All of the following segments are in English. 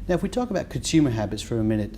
Now, if we talk about consumer habits for a minute,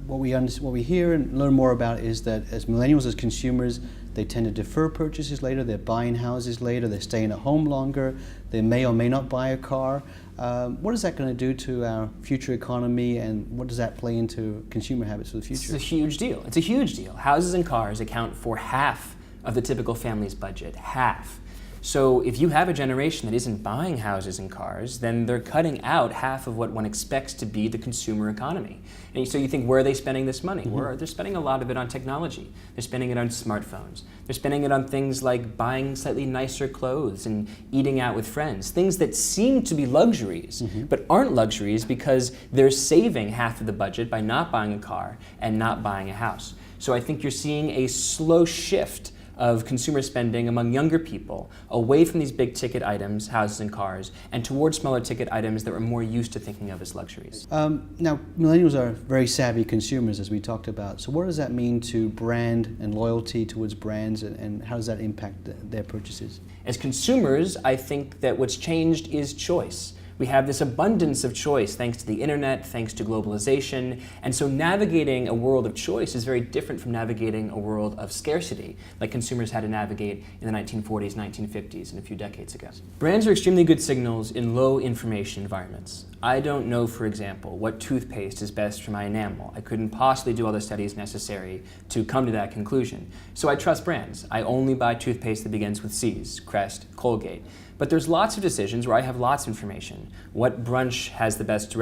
what we hear and learn more about is that as millennials, as consumers, they tend to defer purchases later, they're buying houses later, they're staying at home longer, they may or may not buy a car. What is that going to do to our future economy, and what does that play into consumer habits for the future? It's a huge deal. It's a huge deal. Houses and cars account for half of the typical family's budget, half. So if you have a generation that isn't buying houses and cars, then they're cutting out half of what one expects to be the consumer economy. And so you think, where are they spending this money? They're spending a lot of it on technology. They're spending it on smartphones. They're spending it on things like buying slightly nicer clothes and eating out with friends, things that seem to be luxuries, but aren't luxuries because they're saving half of the budget by not buying a car and not buying a house. So I think you're seeing a slow shift of consumer spending among younger people away from these big ticket items, houses and cars, and towards smaller ticket items that we're more used to thinking of as luxuries. Now, millennials are very savvy consumers, as we talked about. So what does that mean to brand and loyalty towards brands, and how does that impact their purchases? As consumers, I think that what's changed is choice. We have this abundance of choice thanks to the internet, thanks to globalization, and so navigating a world of choice is very different from navigating a world of scarcity, like consumers had to navigate in the 1940s, 1950s, and a few decades ago. Brands are extremely good signals in low information environments. I don't know, for example, what toothpaste is best for my enamel. I couldn't possibly do all the studies necessary to come to that conclusion. So I trust brands. I only buy toothpaste that begins with C's, Crest, Colgate. But there's lots of decisions where I have lots of information. What brunch has the best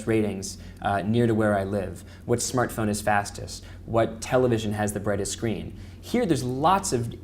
ratings near to where I live? What smartphone is fastest? What television has the brightest screen? Here there's lots of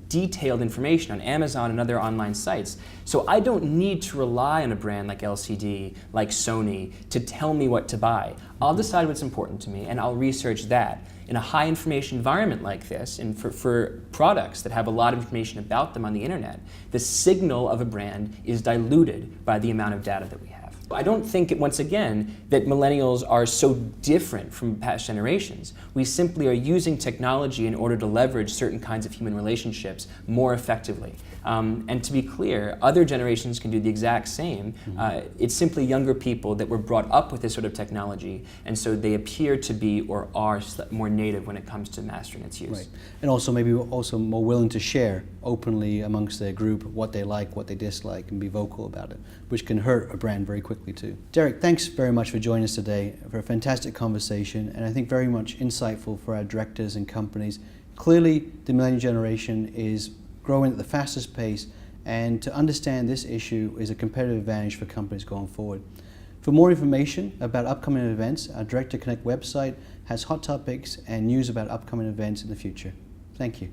detailed information on Amazon and other online sites. So I don't need to rely on a brand like LCD, like Sony, to tell me what to buy. I'll decide what's important to me and I'll research that. In a high information environment like this, and for products that have a lot of information about them on the internet, the signal of a brand is diluted by the amount of data that we have. I don't think, once again, that millennials are so different from past generations. We simply are using technology in order to leverage certain kinds of human relationships more effectively. And to be clear, other generations can do the exact same. It's simply younger people that were brought up with this sort of technology, and so they appear to be or are more native when it comes to mastering its use. Right. And also maybe also more willing to share openly amongst their group what they like, what they dislike, and be vocal about it, which can hurt a brand very quickly too. Derek, thanks very much for joining us today for a fantastic conversation, and I think very much insightful for our directors and companies. Clearly, the millennial generation is growing at the fastest pace, and to understand this issue is a competitive advantage for companies going forward. For more information about upcoming events, our DirectorConnect website has hot topics and news about upcoming events in the future. Thank you.